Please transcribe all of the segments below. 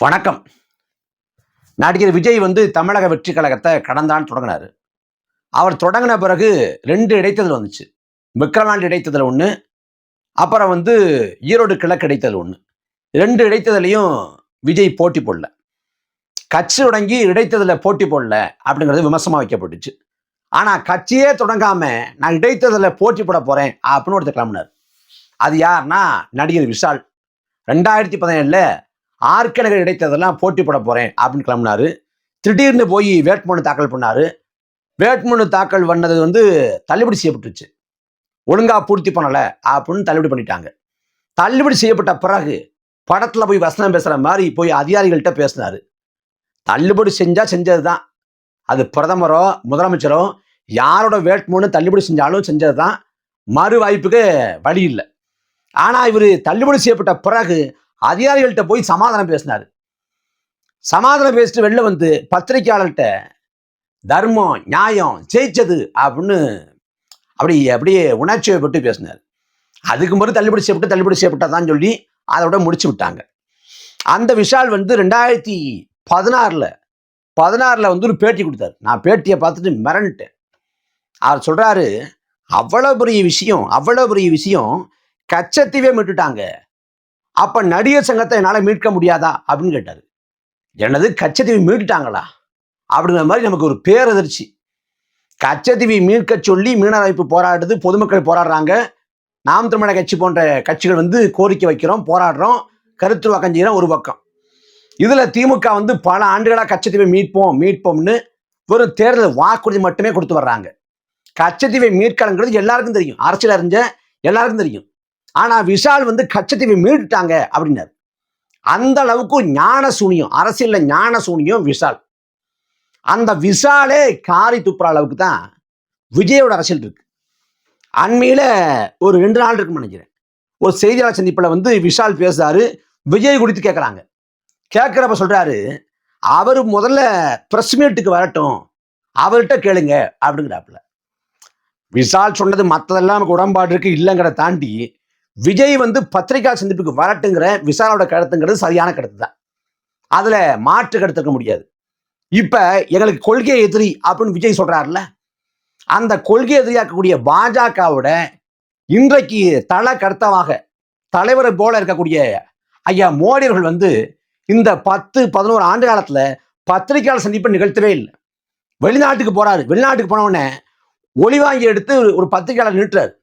வணக்கம். நடிகர் விஜய் தமிழக வெற்றி கழகத்தை கடந்த ஆண்டு தொடங்கினாரு. அவர் தொடங்கின பிறகு 2 இடைத்தேர்தல் வந்துச்சு. விக்கிரவாண்டி இடைத்தேர்தல் ஒண்ணு, அப்புறம் ஈரோடு கிழக்கு இடைத்தேர்தல் ஒண்ணு. 2 இடைத்தேர்தலையும் விஜய் போட்டி போடல. கட்சி தொடங்கி இடைத்தேர்தலில் போட்டி போடல அப்படிங்கிறது விமர்சனமா வைக்கப்பட்டுச்சு. ஆனா கட்சியே தொடங்காம நான் இடைத்தேர்தலில் போட்டி போட போறேன் அப்படின்னு ஒருத்தர் கிளம்பினார். அது யாருன்னா நடிகர் விஷால். 2017ல ஆர்கே நகர் இடைத்தேர்தலாம் போட்டி போட போறேன் அப்படின்னு கிளம்பினாரு. திடீர்னு போய் வேட்புமனு தாக்கல் பண்ணாரு. வேட்புமனு தாக்கல் பண்ணது தள்ளுபடி செய்யப்பட்டுச்சு. ஒழுங்கா பூர்த்தி பண்ணல அப்படின்னு தள்ளுபடி பண்ணிட்டாங்க. தள்ளுபடி செய்யப்பட்ட பிறகு படத்துல போய் வசனம் பேசுற மாதிரி போய் அதிகாரிகள்கிட்ட பேசினாரு. தள்ளுபடி செஞ்சா செஞ்சதுதான். அது பிரதமரோ முதலமைச்சரோ யாரோட வேட்புமனு தள்ளுபடி செஞ்சாலும் செஞ்சதுதான். மறு வாய்ப்புக்கு வழி இல்லை. ஆனா இவர் தள்ளுபடி செய்யப்பட்ட பிறகு அதிகாரிகள்கிட்ட போய் சமாதானம் பேசினாரு. சமாதானம் பேசிட்டு வெளில பத்திரிகையாளர்கிட்ட தர்மம் நியாயம் ஜெயிச்சது அப்படின்னு அப்படியே உணர்ச்சி வயப்பட்டு பேசினார். அதுக்கு முறை தள்ளுபடி செய்யப்பட்டதான் சொல்லி அதோட முடிச்சு விட்டாங்க. அந்த விஷால் 2016ல ஒரு பேட்டி கொடுத்தாரு. நான் பேட்டியை பார்த்துட்டு மிரண்டுட்டேன். அவர் சொல்றாரு, அவ்வளவு பெரிய விஷயம் கச்சத்தீவே மீட்டுட்டாங்க. அப்ப நடிகர் சங்கத்தை என்னால மீட்க முடியாதா அப்படின்னு கேட்டாரு. என்னது, கச்சத்தீவை மீட்டுட்டாங்களா அப்படிங்கிற மாதிரி நமக்கு ஒரு பேரதிர்ச்சி. கச்சத்தீவை மீட்க சொல்லி மீனவர் அமைப்பு போராடுது, பொதுமக்கள் போராடுறாங்க. நாம் தமிழர் கட்சி போன்ற கட்சிகள் கோரிக்கை வைக்கிறோம், போராடுறோம், கருத்துருவாக்கம் செய்யறோம் ஒரு பக்கம். இதுல திமுக பல ஆண்டுகளா கச்சத்தீவை மீட்போம்னு ஒரு தேர்தல் வாக்குறுதி மட்டுமே கொடுத்து வர்றாங்க. கச்சத்தீவை மீட்கலங்கிறது எல்லாருக்கும் தெரியும், அரசியல் அறிஞ்ச எல்லாருக்கும் தெரியும். ஆனா விஷால் கச்சத்தீவை மீட்டுட்டாங்க அப்படின்னாரு. அந்த அளவுக்கு ஞான சூனியம், அரசியல்ல ஞான சூனியம் விஷால். அந்த விஷாலே காரி துப்புற அளவுக்கு தான் விஜயோட அரசியல் இருக்கு. அண்மையில ஒரு 2 நாள் இருக்குன்னு நினைக்கிறேன், ஒரு செய்தியாளர் சந்திப்புல விஷால் பேசுறாரு. விஜய் குறித்து கேட்கறாங்க. கேட்கிறப்ப சொல்றாரு, அவரு முதல்ல பிரஸ் மீட்டுக்கு வரட்டும், அவர்கிட்ட கேளுங்க அப்படிங்கிறாப்புல. விஷால் சொன்னது மற்றதெல்லாம் நமக்கு உடன்பாடு இருக்கு இல்லைங்கிற தாண்டி விஜய் பத்திரிகா சந்திப்புக்கு வரட்டுங்கிற விஷாலோட கருத்துங்கிறது சரியான கருத்து தான். அதுல மாற்று கருத்து இருக்க முடியாது. இப்ப எங்களுக்கு கொள்கை எதிரி அப்படின்னு விஜய் சொல்றாருல, அந்த கொள்கை எதிரியாக்கக்கூடிய பாஜகவோட இன்றைக்கு கர்த்தாவாக தலைவரை போல இருக்கக்கூடிய ஐயா மோடி அவர்கள் இந்த 10-11 ஆண்டு காலத்துல பத்திரிகையாளர் சந்திப்பை நிகழ்த்தவே இல்லை. வெளிநாட்டுக்கு போறாரு. வெளிநாட்டுக்கு போன உடனே ஒளி வாங்கி எடுத்து ஒரு பத்திரிகையாளர் நிறுத்துறாரு.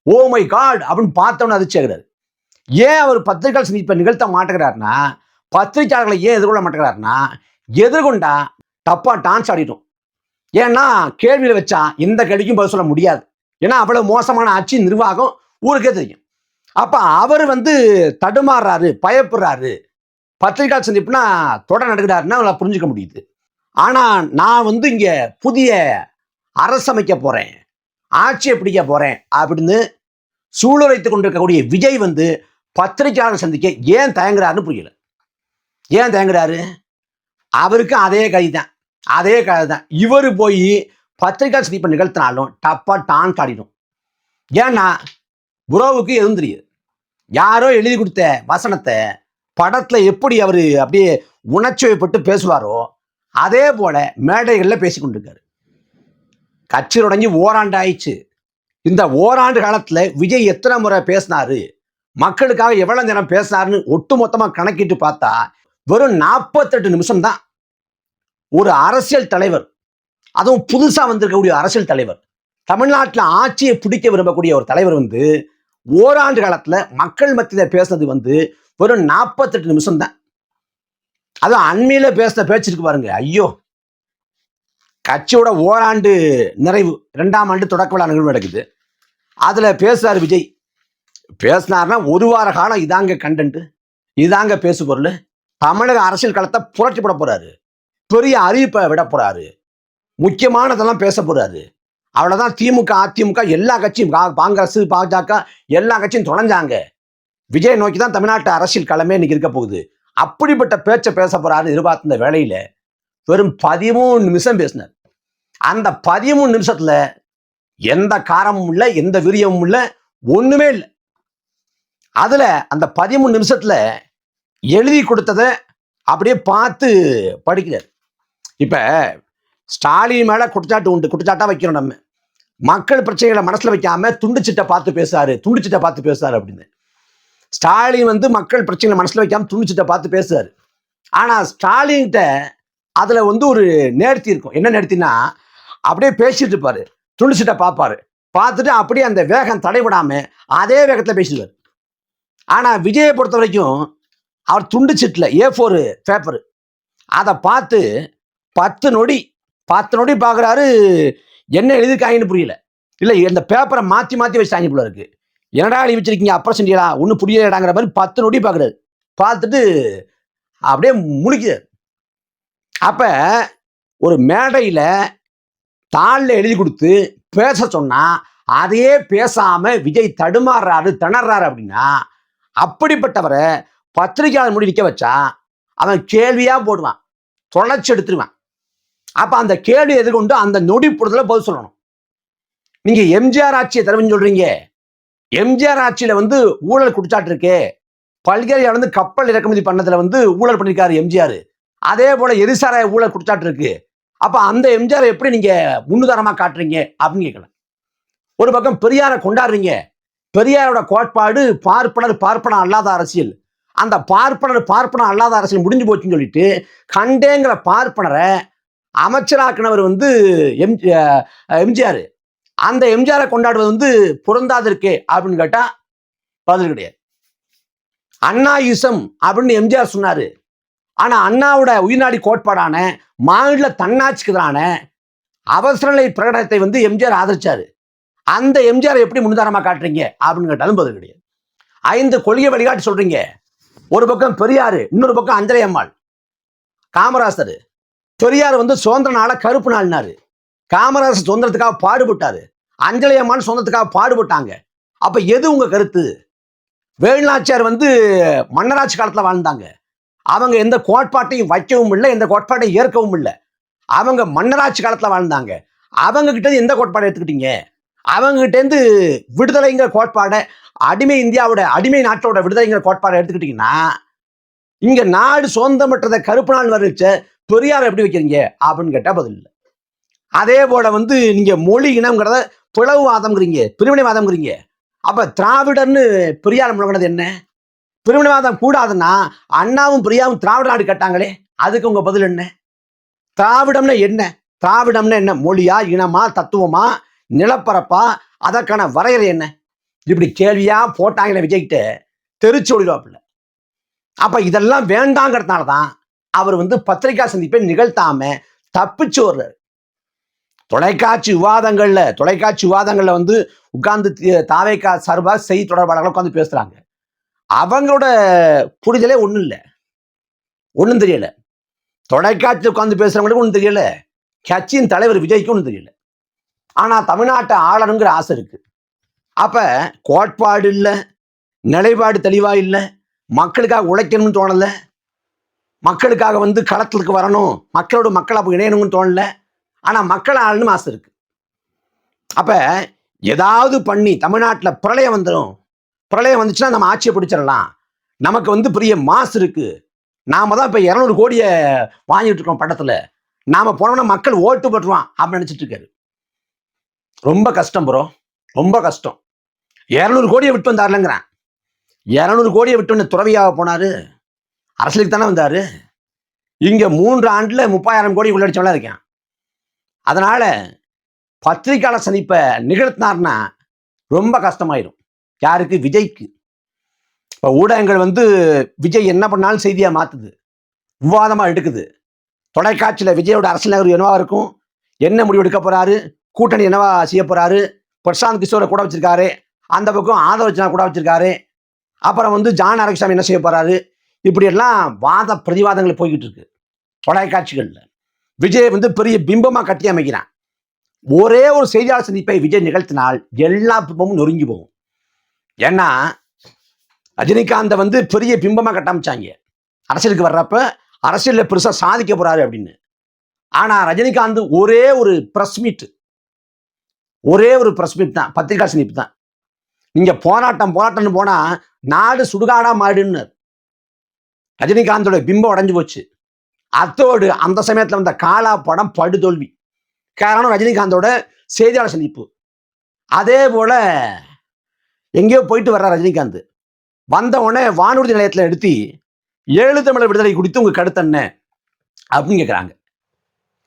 ஓ மை காட் அப்படின்னு பார்த்தவன அதிர்ச்சி ஆகிறாரு. ஏன் அவர் பத்திரிகையாளர் சந்திப்பை நிகழ்த்த மாட்டேங்கிறாருன்னா, பத்திரிகையாளர்களை ஏன் எதிர்கொள்ள மாட்டேங்கிறாருன்னா, எதிர்கொண்டா தப்பா டான்ஸ் ஆடிடும். ஏன்னா கேள்வியில வச்சா எந்த கேள்விக்கும் பதில் சொல்ல முடியாது. ஏன்னா அவ்வளவு மோசமான ஆட்சி நிர்வாகம் ஊருக்கே தெரியும். அப்ப அவர் தடுமாறுறாரு, பயப்படுறாரு. பத்திரிகையாளர் சந்திப்புனா தொடர் நடக்கிறாருன்னா அவங்கள புரிஞ்சுக்க முடியுது. ஆனா நான் இங்க புதிய அரசு அமைக்க போறேன், ஆட்சியை பிடிக்க போறேன் அப்படின்னு சூழலைத்துக் கொண்டிருக்கக்கூடிய விஜய் பத்திரிகையாளர் சந்திக்க ஏன் தயங்குறாருன்னு புரியல. ஏன் தயங்குறாரு? அவருக்கு அதே கதை தான். இவரு போய் பத்திரிகையாளர் சந்திப்பை நிகழ்த்தினாலும் டப்பா டான்ஸ் ஆடிடும். ஏன்னா புரோவுக்கு எதுவும் தெரியாது. யாரோ எழுதி கொடுத்த வசனத்தை படத்துல எப்படி அவரு அப்படியே உணர்ச்சி வயப்பட்டு பேசுவாரோ அதே போல மேடைகள்ல பேசி கொண்டிருக்காரு. கட்சி தொடங்கி ஓராண்டு ஆயிடுச்சு. இந்த ஓராண்டு காலத்துல விஜய் எத்தனை முறை பேசினாரு, மக்களுக்காக எவ்வளவு நேரம் பேசினாருன்னு ஒட்டுமொத்தமா கணக்கிட்டு பார்த்தா வெறும் 48 நிமிஷம் தான். ஒரு அரசியல் தலைவர், அதுவும் புதுசா வந்திருக்கக்கூடிய அரசியல் தலைவர், தமிழ்நாட்டில் ஆட்சியை பிடிக்க விரும்பக்கூடிய ஒரு தலைவர் ஓராண்டு காலத்துல மக்கள் மத்தியில பேசுனது வெறும் 48 நிமிஷம் தான். அதுவும் அண்மையில பேசின பேச்சு இருக்கு பாருங்க, ஐயோ. கட்சியோட ஓராண்டு நிறைவு 2ஆம் ஆண்டு தொடக்க விழா நிகழ்வு நடக்குது. அதுல பேசுறாரு விஜய். பேசினார்னா 1 வார காலம் இதாங்க கண்டென்ட், இதாங்க பேசு பொருள். தமிழக அரசியல் களத்தை புரட்டி போட போறாரு, பெரிய அறிவிப்பை விட போறாரு, முக்கியமானதெல்லாம் பேச போறாரு. அவ்வளவுதான். திமுக அதிமுக எல்லா கட்சியும், காங்கிரஸ் பாஜக எல்லா கட்சியும் தொடஞ்சாங்க. விஜய் நோக்கி தான் தமிழ்நாட்டு அரசியல் களமே இன்னைக்கு இருக்க போகுது. அப்படிப்பட்ட பேச்சை பேச போறாரு எதிர்பார்த்த வேளையில வெறும் 13 நிமிஷம் பேசினார். அந்த 13 நிமிஷத்துல எந்த காரமும் இல்லை, எந்த வீரியமும் இல்லை, ஒண்ணுமே இல்லை. அதுல அந்த 13 நிமிஷத்துல எழுதி கொடுத்ததை அப்படியே பார்த்து படிக்கிறார். இப்ப ஸ்டாலின் மேல குற்றச்சாட்டு உண்டு, குற்றச்சாட்டா வைக்கிறோம் நம்ம. மக்கள் பிரச்சனைகளை மனசுல வைக்காம துண்டுச்சிட்டை பார்த்து பேசுறாரு, துண்டுச்சிட்டை பார்த்து பேசுறாரு அப்படின்னு. ஸ்டாலின் வந்து மக்கள் பிரச்சனைகளை மனசுல வைக்காம துண்டுச்சிட்டை பார்த்து பேசுறாரு. ஆனா ஸ்டாலின்கிட்ட அதுல வந்து ஒரு நேர்த்தி இருக்கும். என்ன நேர்த்தினா, அப்படியே பேசிட்டு இருப்பாரு, துண்டுச்சிட்டை பார்ப்பாரு, பார்த்துட்டு அப்படியே அந்த வேகம் தடைபடாம அதே வேகத்துல பேசுவார். ஆனா விஜயை பொறுத்த வரைக்கும் அவர் துண்டுச்சிட்டுல A4 பேப்பர் அதை பார்த்து 10 நொடி பார்க்குறாரு. என்ன எழுதிருக்காங்கன்னு புரியல. இல்லை, இந்த பேப்பரை மாற்றி மாற்றி வச்சுட்டாங்க போல இருக்கு. என்னடா எழுதி வச்சிருக்கீங்க அப்புறம் செஞ்சீங்களா ஒன்றும் புரியலடாங்கிற மாதிரி 10 நொடி பார்க்குறாரு. பார்த்துட்டு அப்படியே முழிக்கிறார். அப்போ ஒரு மேடையில் தாளில் எழுதி கொடுத்து பேச சொன்னா அதையே பேசாம விஜய் தடுமாறுறாரு, திணறாரு அப்படின்னா, அப்படிப்பட்டவரை பத்திரிகையாளர் முடி நிற்க வச்சா அவன் கேள்வியா போடுவான், தொலைச்சு எடுத்துருவான். அப்ப அந்த கேள்வி எதிர்கொண்டு அந்த நொடி பொழுதுல பதில் சொல்லணும். நீங்க எம்ஜிஆர் ஆட்சியை தருவன்னு சொல்றீங்க. எம்ஜிஆர் ஆட்சியில வந்து ஊழல் குற்றச்சாட்டு இருக்கே. பல்கேரியால வந்து கப்பல் இறக்குமதி பண்ணதுல வந்து ஊழல் பண்ணிருக்காரு எம்ஜிஆர். அதே போல எரிசாராய ஊழல் குற்றச்சாட்டு இருக்கு. அப்ப அந்த எம்ஜிஆர் எப்படி நீங்க முன்னுதாரணமா காட்டுறீங்க அப்படின்னு கேட்கலாம். ஒரு பக்கம் பெரியாரை கொண்டாடுறீங்க. பெரியாரோட கோட்பாடு பார்ப்பனர் அல்லாத அரசியல். அந்த பார்ப்பனர் அல்லாத அரசியல் முடிஞ்சு போச்சுன்னு சொல்லிட்டு கண்டேங்கிற பார்ப்பனரை அமைச்சராக்கினவர் வந்து எம்ஜிஆர். அந்த எம்ஜிஆரை கொண்டாடுவது வந்து பொருந்தாது இருக்கே அப்படின்னு கேட்டா பதில் கிடையாது. அண்ணாயிசம் அப்படின்னு எம்ஜிஆர் சொன்னாரு. ஆனா அண்ணாவோட உயிர்நாடி கோட்பாடான மாநில தன்னாட்சிக்கு எதிரான அவசர நிலை பிரகடனத்தை வந்து எம்ஜிஆர் ஆதரிச்சாரு. அந்த எம்ஜிஆர் எப்படி முன்னுதாரணமா காட்டுறீங்க அப்படின்னு கேட்டாலும் பதில் கிடையாது. 5 கொள்கை வழிகாட்டி சொல்றீங்க. ஒரு பக்கம் பெரியாரு, இன்னொரு பக்கம் அஞ்சலை அம்மாள், காமராசர். பெரியார் வந்து சுதந்திர நாள கருப்பு நாள்னாரு. காமராசர் சுதந்திரத்துக்காக பாடுபட்டாரு. அஞ்சலை அம்மாள் சுதந்திரத்துக்காக பாடுபட்டாங்க. அப்ப எது உங்க கருத்து? வேலுநாச்சியார் வந்து மன்னராட்சி காலத்துல வாழ்ந்தாங்க. அவங்க எந்த கோட்பாட்டையும் வைக்கவும் இல்லை, எந்த கோட்பாட்டையும் ஏற்கவும் இல்லை. அவங்க மன்னராட்சி காலத்துல வாழ்ந்தாங்க. அவங்க கிட்ட எந்த கோட்பாடை எடுத்துக்கிட்டீங்க? அவங்க கிட்ட இருந்து விடுதலைங்கிற கோட்பாடை, அடிமை இந்தியாவோட அடிமை நாட்டோட விடுதலைங்கிற கோட்பாடை எடுத்துக்கிட்டீங்கன்னா, இங்க நாடு சுதந்திரம் பெற்றதை கருப்பு நாள் வரைச்ச பெரியார் எப்படி வைக்கிறீங்க அப்படின்னு கேட்டா பதில் இல்லை. அதே போல வந்து நீங்க மொழி இனம்ங்கிறத பிளவுவாதம்ங்கிறீங்க, பிரிவினைவாதம்ங்கிறீங்க. அப்ப திராவிடர்னு பெரியார் முழங்கினது என்ன? பிரிவினைவாதம் கூடாதுன்னா அண்ணாவும் பெரியாரும் திராவிட நாடு கேட்டாங்களே, அதுக்கு உங்க பதில் என்ன? திராவிடம்னா என்ன? திராவிடம்னா என்ன? மொழியா, இனமா, தத்துவமா, நிலப்பரப்பா, அதற்கான வரையறை என்ன? இப்படி கேள்வியா போட்டாங்களே விஜய்கிட்ட தெரிச்சு ஓடிடுவாப்புல. அப்ப இதெல்லாம் வேண்டாங்கிறதுனாலதான் அவர் வந்து பத்திரிகா சந்திப்பை நிகழ்த்தாம தப்பிச்சு வர்றாரு. தொலைக்காட்சி விவாதங்கள்ல வந்து உட்கார்ந்து தாவேகா சார்பா செய்தி தொடர்பாளர்கள் உட்கார்ந்து பேசுறாங்க. அவங்களோட புரிதலே ஒண்ணும் இல்லை, ஒன்றும் தெரியல. தொலைக்காட்சி உட்கார்ந்து பேசுறவங்களுக்கு ஒன்றும் தெரியல, கட்சியின் தலைவர் விஜய்க்கு ஒன்றும் தெரியல. ஆனா தமிழ்நாட்டை ஆளணுங்கிற ஆசை இருக்கு. அப்ப கோட்பாடு இல்லை, நிலைப்பாடு தெளிவா இல்லை, மக்களுக்காக உழைக்கணும்னு தோணல, மக்களுக்காக வந்து களத்துக்கு வரணும், மக்களோட மக்கள் அப்போ இணையணும்னு தோணல. ஆனா மக்களை ஆளணும் ஆசை இருக்கு. அப்ப ஏதாவது பண்ணி தமிழ்நாட்டில் பிரளயம் வந்துடும், பிரளயம் வந்துச்சுன்னா நம்ம ஆட்சியை பிடிச்சிடலாம், நமக்கு வந்து பெரிய மாசு இருக்கு, நாம தான் இப்ப 200 கோடியை வாங்கிட்டு இருக்கோம் படத்துல, நாம போனோம்னா மக்கள் ஓட்டு போட்டுருவான் அப்படின்னு நினைச்சிட்டு இருக்காரு. ரொம்ப கஷ்டம் ப்ரோ, ரொம்ப கஷ்டம். 200 கோடியை விட்டு வந்தாருலங்கிறேன். 200 கோடியை விட்டு வந்து துறவியாக போனாரு, அரசியலுக்கு தானே வந்தாரு. இங்க 3 ஆண்டுல 30,000 கோடி உள்ளடிச்சவளா இருக்கேன். அதனால பத்திரிகையாளர் சந்திப்பை நிகழ்த்தினார்னா ரொம்ப கஷ்டமாயிரும். யாருக்கு? விஜய்க்கு. இப்ப ஊடகங்கள் வந்து விஜய் என்ன பண்ணாலும் செய்தியா மாத்துது, விவாதமா எடுக்குது. தொலைக்காட்சியில விஜயோட அரசியல் நகர்வு என்னவா இருக்கும், என்ன முடிவு எடுக்க போறாரு, கூட்டணி என்னவா செய்ய போறாரு, பிரசாந்த் கிஷோரை கூட வச்சிருக்காரு, அந்த பக்கம் ஆதவர்ஜனா கூட வச்சிருக்காரு, அப்புறம் வந்து ஜான் அரவிசாமி என்ன செய்ய போறாரு, இப்படி எல்லாம் வாத பிரதிவாதங்கள் போய்கிட்டு இருக்கு தொலைக்காட்சிகள்ல. விஜய் வந்து பெரிய பிம்பமா கட்டி அமைக்கிறான். ஒரே ஒரு செய்தியாளர் சந்திப்பை விஜய் நிகழ்த்தினால் எல்லா பிம்பமும் நொறுங்கி போகும். ஏன்னா ரஜினிகாந்தை வந்து பெரிய பிம்பமா கட்டமைச்சாங்க அரசியலுக்கு வர்றப்ப, அரசியல்ல பெருசா சாதிக்க போறாரு அப்படின்னு. ஆனா ரஜினிகாந்த் ஒரே ஒரு பிரஸ் மீட் தான், பத்திரிகா சந்திப்பு தான். நீங்க போராட்டம்னு போனா நாடு சுடுகாடா மாடுன்னு ரஜினிகாந்தோட பிம்பம் உடைஞ்சு போச்சு. அத்தோடு அந்த சமயத்தில் வந்த காலா படம் படுதோல்வி. காரணம் ரஜினிகாந்தோட செய்தியாளர் சந்திப்பு. அதே போல எங்கேயோ போயிட்டு வர்ற ரஜினிகாந்த் வந்த உடனே வானூர்தி நிலையத்தில் எடுத்து 7 தமிழர் விடுதலை குறித்து உங்க கருத்து என்ன அப்படின்னு கேட்குறாங்க.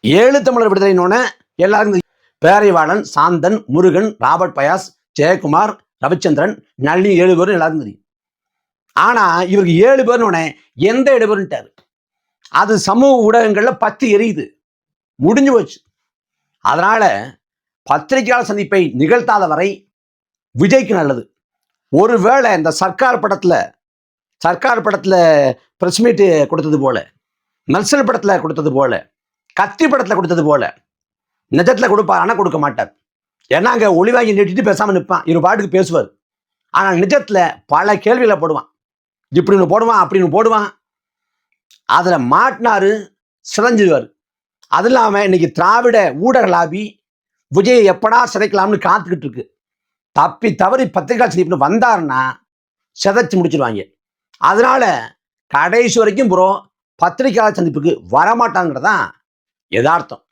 7 தமிழர் விடுதலைன்னு எல்லாருக்கும் பேரைவாளன், சாந்தன், முருகன், ராபர்ட் பயாஸ், ஜெயக்குமார், ரவிச்சந்திரன், நளினி 7 பேரும் எல்லாருக்கும் தெரியும். ஆனா இவருக்கு 7 பேர்னு எந்த 7 பேருன்ட்டாரு. அது சமூக ஊடகங்கள்ல பத்து எரியுது, முடிஞ்சு போச்சு. அதனால பத்திரிகையாளர் சந்திப்பை நிகழ்த்தாத வரை விஜய்க்கு நல்லது. ஒருவேளை இந்த சர்க்கார் படத்துல பிரஸ் மீட் கொடுத்தது போல, நல்சல் படத்துல கொடுத்தது போல, கத்தி படத்துல கொடுத்தது போல நிஜத்துல கொடுப்பார், ஆனா கொடுக்க மாட்டார். ஏன்னா அங்க ஒளிவாங்கி நீட்டிட்டு பேசாம நிற்பான், இவர் பாட்டுக்கு பேசுவார். ஆனா நிஜத்துல பல கேள்விகளை போடுவான், இப்படின்னு போடுவான், அப்படின்னு போடுவான். அதுல மாட்டினாரு, சிதைஞ்சிடுவார். அது இல்லாம இன்னைக்கு திராவிட ஊடக லாபி விஜயை எப்படா சிதைக்கலாம்னு காத்துக்கிட்டு இருக்கு. தப்பி தவறி பத்திரிகை சந்திப்புன்னு வந்தாருன்னா சிதைச்சு முடிச்சிருவாங்க. அதனால கடைசி வரைக்கும் ப்ரோ பத்திரிகையாளர் சந்திப்புக்கு வரமாட்டாங்கிறதான் யதார்த்தம்.